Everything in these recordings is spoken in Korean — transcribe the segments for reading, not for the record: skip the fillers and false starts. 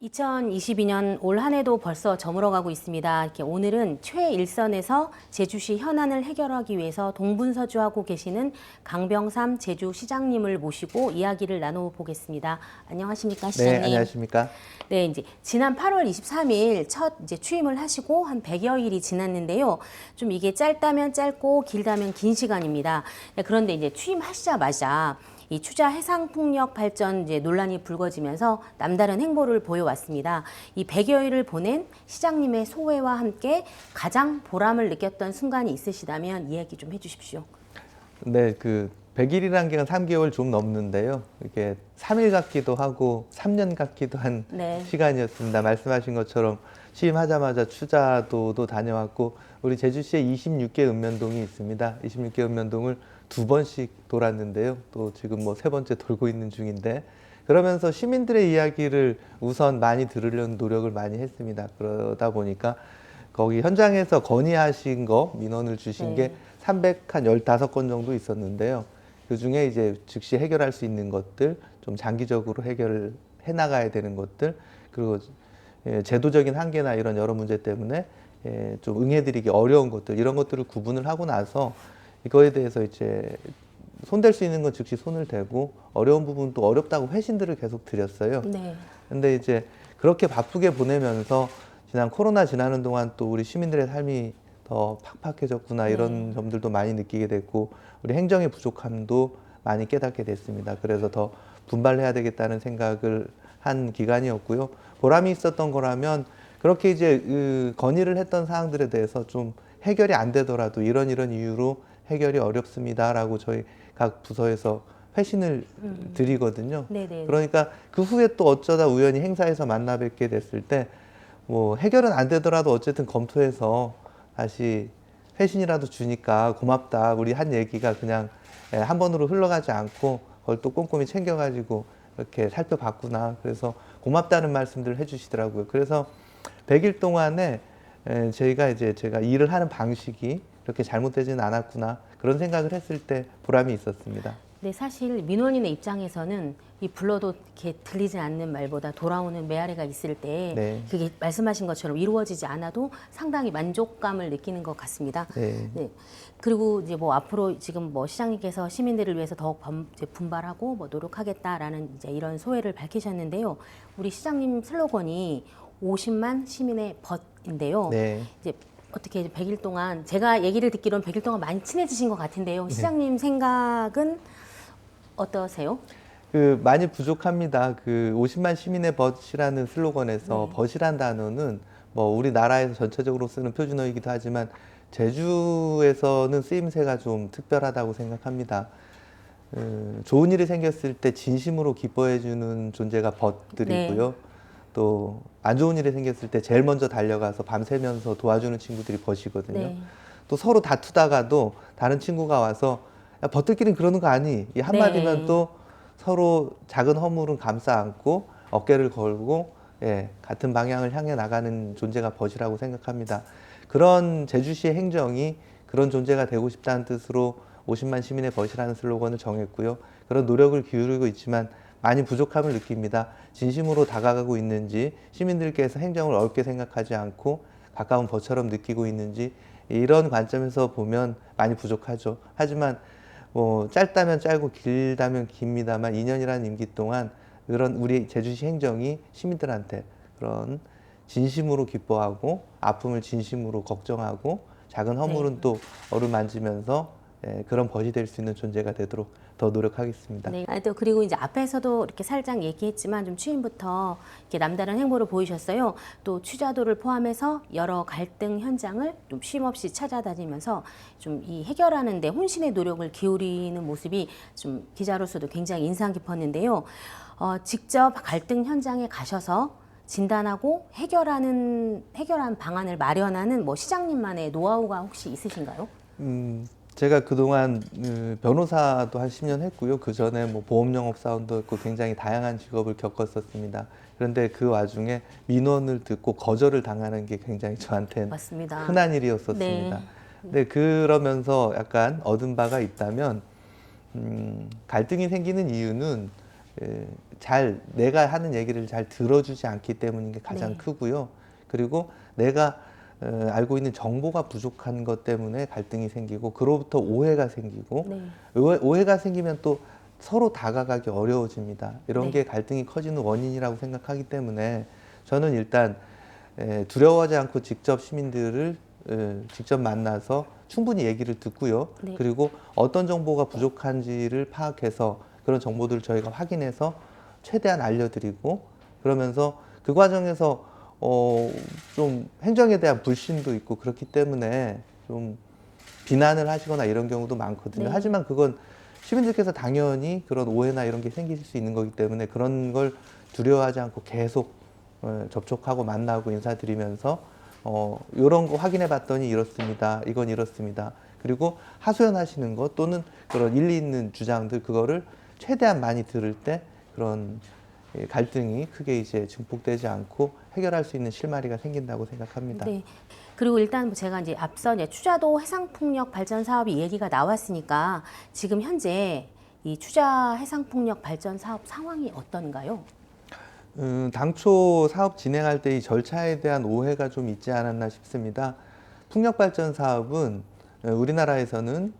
2022년 올 한 해도 벌써 저물어가고 있습니다. 이렇게 오늘은 최일선에서 제주시 현안을 해결하기 위해서 동분서주하고 계시는 강병삼 제주시장님을 모시고 이야기를 나눠보겠습니다. 안녕하십니까, 시장님? 네, 안녕하십니까? 네, 이제 지난 8월 23일 첫 이제 취임을 하시고 한 100여일이 지났는데요. 좀 이게 짧다면 짧고 길다면 긴 시간입니다. 네, 그런데 이제 취임하시자마자 이 추자 해상풍력 발전 이제 논란이 불거지면서 남다른 행보를 보여왔습니다. 이 100여일을 보낸 시장님의 소회와 함께 가장 보람을 느꼈던 순간이 있으시다면 이야기 좀 해주십시오. 네, 100일이라는 게 3개월 좀 넘는데요. 이게 3일 같기도 하고 3년 같기도 한 네. 시간이었습니다. 말씀하신 것처럼 취임하자마자 추자도도 다녀왔고, 우리 제주시에 26개 읍면동이 있습니다. 26개 읍면동을 2번씩 돌았는데요. 또 지금 뭐 3번째 돌고 있는 중인데, 그러면서 시민들의 이야기를 우선 많이 들으려는 노력을 많이 했습니다. 그러다 보니까 거기 현장에서 건의하신 거, 민원을 주신 게 315건 정도 있었는데요. 그 중에 이제 즉시 해결할 수 있는 것들, 좀 장기적으로 해결해 나가야 되는 것들, 그리고 제도적인 한계나 이런 여러 문제 때문에 좀 응해드리기 어려운 것들, 이런 것들을 구분을 하고 나서 이거에 대해서 이제 손댈 수 있는 건 즉시 손을 대고, 어려운 부분도 어렵다고 회신들을 계속 드렸어요. 네. 근데 이제 그렇게 바쁘게 보내면서 지난 코로나 지나는 동안 또 우리 시민들의 삶이 더 팍팍해졌구나, 이런 점들도 많이 느끼게 됐고, 우리 행정의 부족함도 많이 깨닫게 됐습니다. 그래서 더 분발해야 되겠다는 생각을 한 기간이었고요. 보람이 있었던 거라면, 그렇게 이제 건의를 했던 사항들에 대해서 좀 해결이 안 되더라도 이런 이유로 해결이 어렵습니다라고 저희 각 부서에서 회신을 드리거든요. 네네. 그러니까 그 후에 또 어쩌다 우연히 행사에서 만나 뵙게 됐을 때, 뭐 해결은 안 되더라도 어쨌든 검토해서 다시 회신이라도 주니까 고맙다, 우리 한 얘기가 그냥 한 번으로 흘러가지 않고 그걸 또 꼼꼼히 챙겨가지고 이렇게 살펴봤구나, 그래서 고맙다는 말씀들을 해주시더라고요. 그래서 100일 동안에 저희가 이제 제가 일을 하는 방식이 그렇게 잘못되지는 않았구나, 그런 생각을 했을 때 보람이 있었습니다. 네, 사실 민원인의 입장에서는 이 불러도 이렇게 들리지 않는 말보다 돌아오는 메아리가 있을 때 네. 그게 말씀하신 것처럼 이루어지지 않아도 상당히 만족감을 느끼는 것 같습니다. 네. 네. 그리고 이제 뭐 앞으로 지금 뭐 시장님께서 시민들을 위해서 더욱 이제 분발하고 뭐 노력하겠다라는 이제 이런 소회를 밝히셨는데요. 우리 시장님 슬로건이 50만 시민의 벗인데요. 네. 이제 어떻게 100일 동안 제가 얘기를 듣기로는 100일 동안 많이 친해지신 것 같은데요. 시장님 생각은 어떠세요? 많이 부족합니다. 50만 시민의 벗이라는 슬로건에서 벗이란 단어는 뭐 우리나라에서 전체적으로 쓰는 표준어이기도 하지만 제주에서는 쓰임새가 좀 특별하다고 생각합니다. 좋은 일이 생겼을 때 진심으로 기뻐해주는 존재가 벗들이고요. 또 안 좋은 일이 생겼을 때 제일 먼저 달려가서 밤새면서 도와주는 친구들이 벗이거든요. 네. 또 서로 다투다가도 다른 친구가 와서 야, 벗들끼리는 그러는 거 아니? 이 한마디면 네. 또 서로 작은 허물은 감싸 안고 어깨를 걸고 같은 방향을 향해 나가는 존재가 벗이라고 생각합니다. 그런 제주시의 행정이 그런 존재가 되고 싶다는 뜻으로 50만 시민의 벗이라는 슬로건을 정했고요. 그런 노력을 기울이고 있지만 많이 부족함을 느낍니다. 진심으로 다가가고 있는지, 시민들께서 행정을 어렵게 생각하지 않고 가까운 벗처럼 느끼고 있는지, 이런 관점에서 보면 많이 부족하죠. 하지만 뭐 짧다면 짧고 길다면 깁니다만 2년이라는 임기 동안 그런 우리 제주시 행정이 시민들한테 그런 진심으로 기뻐하고 아픔을 진심으로 걱정하고 작은 허물은 또 어루만지면서 그런 벗이 될 수 있는 존재가 되도록 더 노력하겠습니다. 네. 또 그리고 이제 앞에서도 이렇게 살짝 얘기했지만 좀 취임부터 이렇게 남다른 행보를 보이셨어요. 또 취자도를 포함해서 여러 갈등 현장을 좀 쉼 없이 찾아다니면서 좀 이 해결하는데 혼신의 노력을 기울이는 모습이 좀 기자로서도 굉장히 인상 깊었는데요. 직접 갈등 현장에 가셔서 진단하고 해결한 방안을 마련하는 뭐 시장님만의 노하우가 혹시 있으신가요? 제가 그동안 변호사도 한 10년 했고요. 그 전에 뭐 보험영업사원도 했고 굉장히 다양한 직업을 겪었었습니다. 그런데 그 와중에 민원을 듣고 거절을 당하는 게 굉장히 저한테는 맞습니다. 흔한 일이었었습니다. 네. 근데 그러면서 약간 얻은 바가 있다면, 갈등이 생기는 이유는 잘 내가 하는 얘기를 잘 들어주지 않기 때문인 게 가장 네. 크고요. 그리고 내가 알고 있는 정보가 부족한 것 때문에 갈등이 생기고 그로부터 오해가 생기고 네. 오해가 생기면 또 서로 다가가기 어려워집니다. 이런 네. 게 갈등이 커지는 원인이라고 생각하기 때문에 저는 일단 두려워하지 않고 직접 시민들을 직접 만나서 충분히 얘기를 듣고요. 네. 그리고 어떤 정보가 부족한지를 파악해서 그런 정보들을 저희가 확인해서 최대한 알려드리고 그러면서 그 과정에서 좀 행정에 대한 불신도 있고 그렇기 때문에 좀 비난을 하시거나 이런 경우도 많거든요. 네. 하지만 그건 시민들께서 당연히 그런 오해나 이런 게 생길 수 있는 거기 때문에 그런 걸 두려워하지 않고 계속 접촉하고 만나고 인사드리면서 이런 거 확인해 봤더니 이렇습니다. 이건 이렇습니다. 그리고 하소연하시는 것 또는 그런 일리 있는 주장들 그거를 최대한 많이 들을 때 그런 갈등이 크게 이제 증폭되지 않고 해결할 수 있는 실마리가 생긴다고 생각합니다. 네. 그리고 일단 뭐 제가 이제 앞서 이제 추자도 해상풍력 발전 사업이 얘기가 나왔으니까 지금 현재 이 추자 해상풍력 발전 사업 상황이 어떤가요? 당초 사업 진행할 때 이 절차에 대한 오해가 좀 있지 않았나 싶습니다. 풍력발전 사업은 우리나라에서는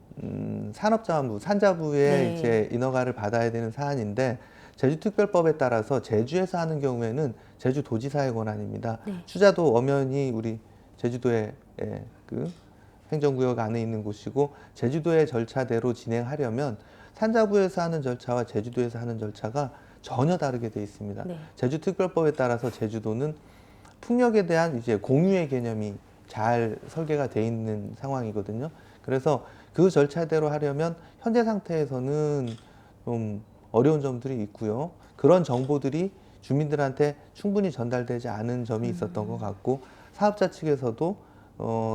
산업자원부, 산자부의 네. 이제 인허가를 받아야 되는 사안인데 제주특별법에 따라서 제주에서 하는 경우에는 제주도지사의 권한입니다. 네. 추자도 엄연히 우리 제주도의 그 행정구역 안에 있는 곳이고 제주도의 절차대로 진행하려면 산자부에서 하는 절차와 제주도에서 하는 절차가 전혀 다르게 돼 있습니다. 네. 제주특별법에 따라서 제주도는 풍력에 대한 이제 공유의 개념이 잘 설계가 돼 있는 상황이거든요. 그래서 그 절차대로 하려면 현재 상태에서는 좀 어려운 점들이 있고요. 그런 정보들이 주민들한테 충분히 전달되지 않은 점이 있었던 것 같고 사업자 측에서도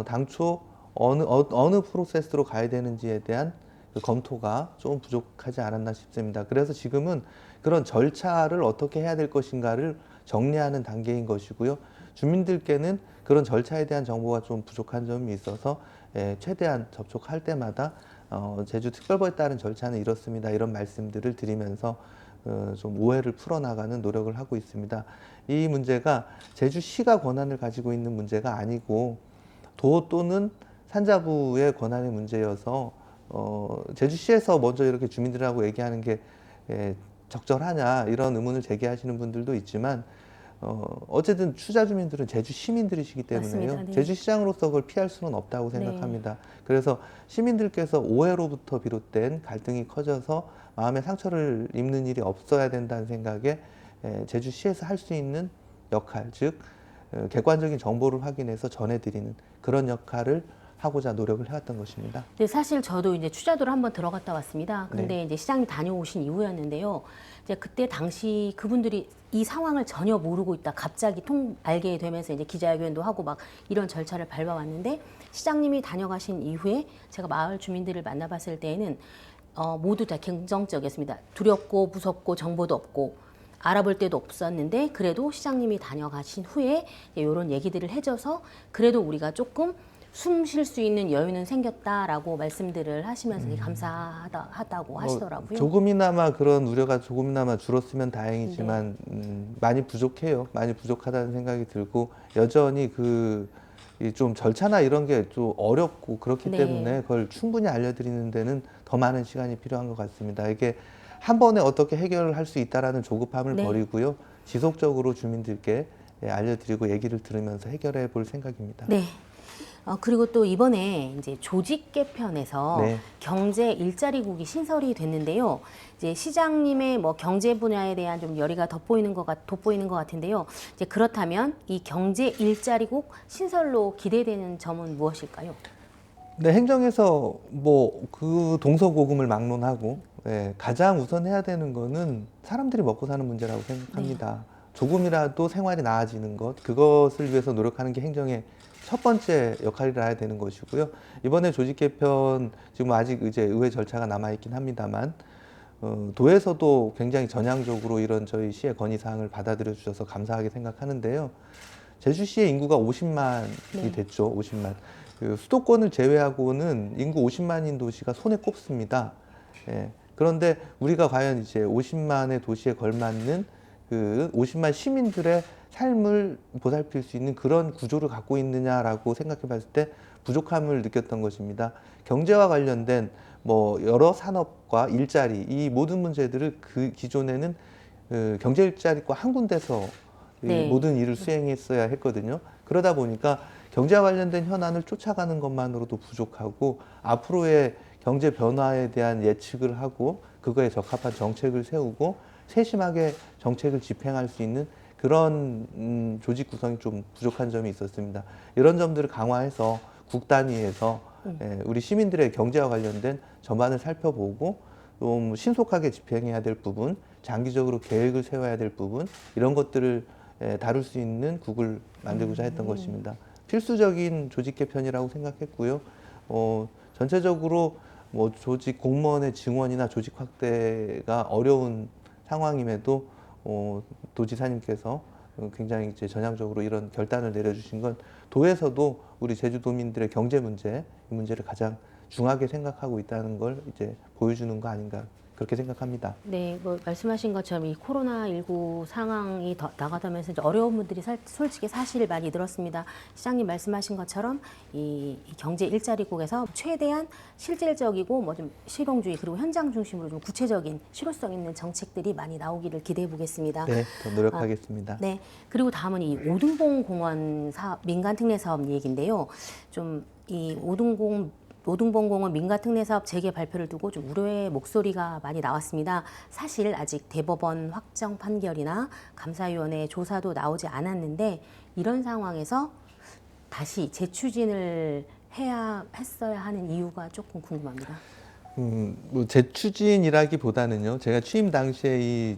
당초 어느 프로세스로 가야 되는지에 대한 그 검토가 좀 부족하지 않았나 싶습니다. 그래서 지금은 그런 절차를 어떻게 해야 될 것인가를 정리하는 단계인 것이고요. 주민들께는 그런 절차에 대한 정보가 좀 부족한 점이 있어서 최대한 접촉할 때마다 제주특별법에 따른 절차는 이렇습니다. 이런 말씀들을 드리면서 좀 오해를 풀어나가는 노력을 하고 있습니다. 이 문제가 제주시가 권한을 가지고 있는 문제가 아니고 도 또는 산자부의 권한의 문제여서 제주시에서 먼저 이렇게 주민들하고 얘기하는 게 적절하냐 이런 의문을 제기하시는 분들도 있지만 어쨌든 추자 주민들은 제주 시민들이시기 때문에요. 맞습니다. 네. 제주시장으로서 그걸 피할 수는 없다고 생각합니다. 그래서 시민들께서 오해로부터 비롯된 갈등이 커져서 마음의 상처를 입는 일이 없어야 된다는 생각에 제주시에서 할 수 있는 역할, 즉 객관적인 정보를 확인해서 전해드리는 그런 역할을 하고자 노력을 해왔던 것입니다. 네, 사실 저도 이제 추자도를 한번 들어갔다 왔습니다. 근데 네. 이제 시장님 다녀오신 이후였는데요. 이제 그때 당시 그분들이 이 상황을 전혀 모르고 있다 갑자기 알게 되면서 이제 기자회견도 하고 막 이런 절차를 밟아왔는데 시장님이 다녀가신 이후에 제가 마을 주민들을 만나봤을 때에는 모두 다 긍정적이었습니다. 두렵고 무섭고 정보도 없고 알아볼 데도 없었는데 그래도 시장님이 다녀가신 후에 이런 얘기들을 해줘서 그래도 우리가 조금 숨 쉴 수 있는 여유는 생겼다라고 말씀들을 하시면서 감사하다고 하시더라고요. 조금이나마 그런 우려가 조금이나마 줄었으면 다행이지만 많이 부족해요. 많이 부족하다는 생각이 들고 여전히 좀 절차나 이런 게 좀 어렵고 그렇기 네. 때문에 그걸 충분히 알려드리는 데는 더 많은 시간이 필요한 것 같습니다. 이게 한 번에 어떻게 해결을 할 수 있다라는 조급함을 네. 버리고요. 지속적으로 주민들께 알려드리고 얘기를 들으면서 해결해 볼 생각입니다. 네. 그리고 또 이번에 이제 조직 개편에서 네. 경제 일자리국이 신설이 됐는데요. 이제 시장님의 뭐 경제 분야에 대한 좀 열의가 돋보이는 것 같은데요. 이제 그렇다면 이 경제 일자리국 신설로 기대되는 점은 무엇일까요? 네, 행정에서 뭐 그 동서고금을 막론하고 가장 우선 해야 되는 거는 사람들이 먹고 사는 문제라고 생각합니다. 조금이라도 생활이 나아지는 것, 그것을 위해서 노력하는 게 행정의 첫 번째 역할이라 해야 되는 것이고요. 이번에 조직 개편 지금 아직 이제 의회 절차가 남아 있긴 합니다만 도에서도 굉장히 전향적으로 이런 저희 시의 건의 사항을 받아들여 주셔서 감사하게 생각하는데요. 제주시의 인구가 50만이 네. 됐죠. 50만. 그 수도권을 제외하고는 인구 50만인 도시가 손에 꼽습니다. 그런데 우리가 과연 이제 50만의 도시에 걸맞는 그 50만 시민들의 삶을 보살필 수 있는 그런 구조를 갖고 있느냐라고 생각해 봤을 때 부족함을 느꼈던 것입니다. 경제와 관련된 뭐 여러 산업과 일자리 이 모든 문제들을 그 기존에는 경제 일자리과 한 군데서 이 네. 모든 일을 수행했어야 했거든요. 그러다 보니까 경제와 관련된 현안을 쫓아가는 것만으로도 부족하고 앞으로의 경제 변화에 대한 예측을 하고 그거에 적합한 정책을 세우고 세심하게 정책을 집행할 수 있는 그런 조직 구성이 좀 부족한 점이 있었습니다. 이런 점들을 강화해서 국 단위에서 우리 시민들의 경제와 관련된 전반을 살펴보고 좀 신속하게 집행해야 될 부분, 장기적으로 계획을 세워야 될 부분 이런 것들을 다룰 수 있는 국을 만들고자 했던 것입니다. 필수적인 조직 개편이라고 생각했고요. 전체적으로 뭐 조직 공무원의 증원이나 조직 확대가 어려운 상황임에도 도지사님께서 굉장히 이제 전향적으로 이런 결단을 내려주신 건 도에서도 우리 제주도민들의 경제 문제, 이 문제를 가장 중하게 생각하고 있다는 걸 이제 보여주는 거 아닌가 그렇게 생각합니다. 네, 뭐 말씀하신 것처럼 이 코로나19 상황이 나가다면서 이제 어려운 분들이 솔직히 사실 많이 늘었습니다. 시장님 말씀하신 것처럼 이 경제 일자리국에서 최대한 실질적이고 뭐 좀 실용주의 그리고 현장 중심으로 좀 구체적인 실효성 있는 정책들이 많이 나오기를 기대해 보겠습니다. 네, 더 노력하겠습니다. 네, 그리고 다음은 이 오등봉 공원 사업, 민간 특례 사업 얘기인데요. 좀 이 오등봉 공원 민가 특례 사업 재개 발표를 두고 좀 우려의 목소리가 많이 나왔습니다. 사실 아직 대법원 확정 판결이나 감사위원회 조사도 나오지 않았는데 이런 상황에서 다시 재추진을 했어야 하는 이유가 조금 궁금합니다. 뭐 재추진이라기보다는요. 제가 취임 당시에 이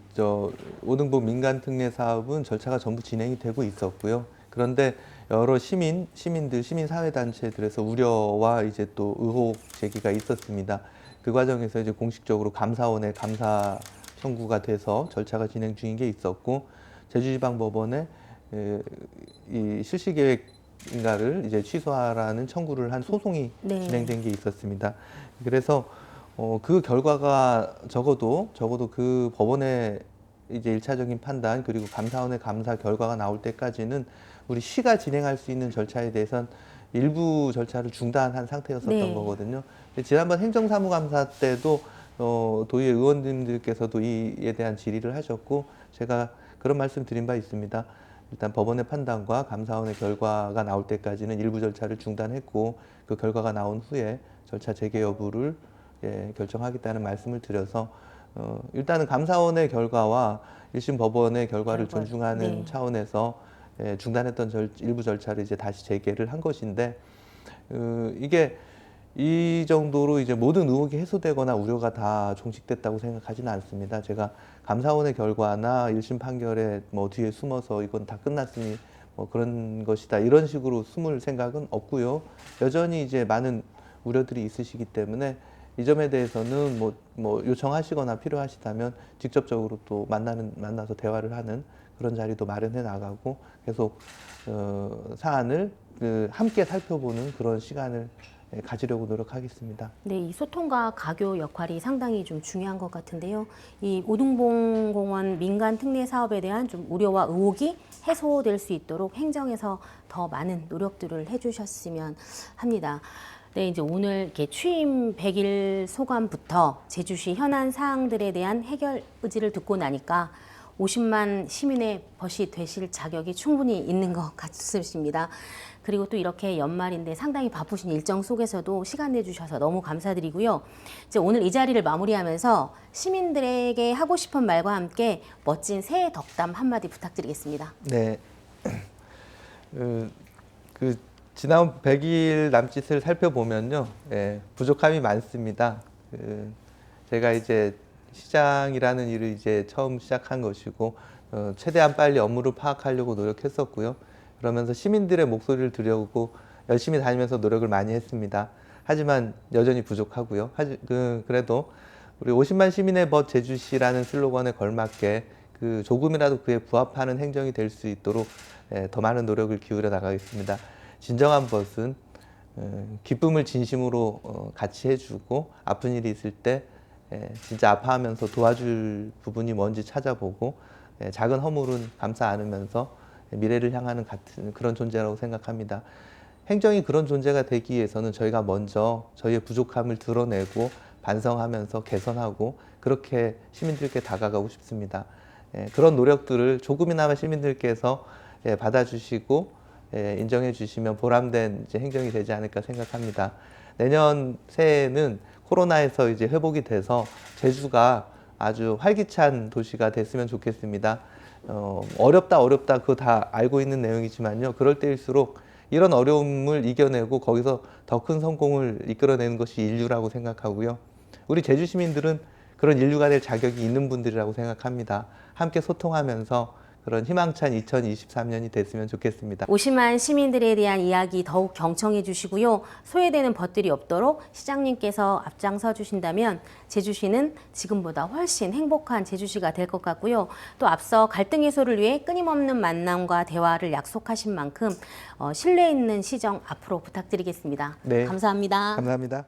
오등봉 민간 특례 사업은 절차가 전부 진행이 되고 있었고요. 그런데 여러 시민들, 시민사회단체들에서 우려와 이제 또 의혹 제기가 있었습니다. 그 과정에서 이제 공식적으로 감사원에 감사 청구가 돼서 절차가 진행 중인 게 있었고, 제주지방법원에 이 실시계획인가를 이제 취소하라는 청구를 한 소송이 네. 진행된 게 있었습니다. 그래서 그 결과가 적어도 그 법원의 이제 일차적인 판단 그리고 감사원의 감사 결과가 나올 때까지는 우리 시가 진행할 수 있는 절차에 대해선 일부 절차를 중단한 상태였었던 네. 거거든요. 지난번 행정사무감사 때도 도의회 의원님들께서도 이에 대한 질의를 하셨고 제가 그런 말씀 드린 바 있습니다. 일단 법원의 판단과 감사원의 결과가 나올 때까지는 일부 절차를 중단했고 그 결과가 나온 후에 절차 재개 여부를 결정하겠다는 말씀을 드려서 일단은 감사원의 결과와 1심 법원의 결과를 존중하는 네. 차원에서 중단했던 일부 절차를 이제 다시 재개를 한 것인데 이게 이 정도로 이제 모든 의혹이 해소되거나 우려가 다 종식됐다고 생각하지는 않습니다. 제가 감사원의 결과나 1심 판결에 뭐 뒤에 숨어서 이건 다 끝났으니 뭐 그런 것이다 이런 식으로 숨을 생각은 없고요. 여전히 이제 많은 우려들이 있으시기 때문에 이 점에 대해서는 뭐 요청하시거나 필요하시다면 직접적으로 또 만나서 대화를 하는 그런 자리도 마련해 나가고 계속 사안을 함께 살펴보는 그런 시간을 가지려고 노력하겠습니다. 네, 이 소통과 가교 역할이 상당히 좀 중요한 것 같은데요. 이 오등봉 공원 민간 특례 사업에 대한 좀 우려와 의혹이 해소될 수 있도록 행정에서 더 많은 노력들을 해주셨으면 합니다. 네, 이제 오늘 이렇게 취임 100일 소감부터 제주시 현안 사항들에 대한 해결 의지를 듣고 나니까 50만 시민의 벗이 되실 자격이 충분히 있는 것 같습니다. 그리고 또 이렇게 연말인데 상당히 바쁘신 일정 속에서도 시간 내주셔서 너무 감사드리고요. 이제 오늘 이 자리를 마무리하면서 시민들에게 하고 싶은 말과 함께 멋진 새해 덕담 한마디 부탁드리겠습니다. 네. 지난 100일 남짓을 살펴보면요. 부족함이 많습니다. 제가 이제 시장이라는 일을 이제 처음 시작한 것이고 최대한 빨리 업무를 파악하려고 노력했었고요. 그러면서 시민들의 목소리를 들으려고 열심히 다니면서 노력을 많이 했습니다. 하지만 여전히 부족하고요. 그래도 우리 50만 시민의 벗 제주시라는 슬로건에 걸맞게 조금이라도 그에 부합하는 행정이 될 수 있도록 더 많은 노력을 기울여 나가겠습니다. 진정한 벗은 기쁨을 진심으로 같이 해주고 아픈 일이 있을 때 진짜 아파하면서 도와줄 부분이 뭔지 찾아보고 작은 허물은 감싸 안으면서 미래를 향하는 같은 그런 존재라고 생각합니다. 행정이 그런 존재가 되기 위해서는 저희가 먼저 저희의 부족함을 드러내고 반성하면서 개선하고 그렇게 시민들께 다가가고 싶습니다. 그런 노력들을 조금이나마 시민들께서 받아주시고 인정해 주시면 보람된 이제 행정이 되지 않을까 생각합니다. 내년 새해에는 코로나에서 이제 회복이 돼서 제주가 아주 활기찬 도시가 됐으면 좋겠습니다. 어렵다 그거 다 알고 있는 내용이지만요. 그럴 때일수록 이런 어려움을 이겨내고 거기서 더 큰 성공을 이끌어내는 것이 인류라고 생각하고요. 우리 제주 시민들은 그런 인류가 될 자격이 있는 분들이라고 생각합니다. 함께 소통하면서 그런 희망찬 2023년이 됐으면 좋겠습니다. 오심한 시민들에 대한 이야기 더욱 경청해 주시고요. 소외되는 벗들이 없도록 시장님께서 앞장서 주신다면 제주시는 지금보다 훨씬 행복한 제주시가 될 것 같고요. 또 앞서 갈등 해소를 위해 끊임없는 만남과 대화를 약속하신 만큼 신뢰 있는 시정 앞으로 부탁드리겠습니다. 네. 감사합니다. 감사합니다.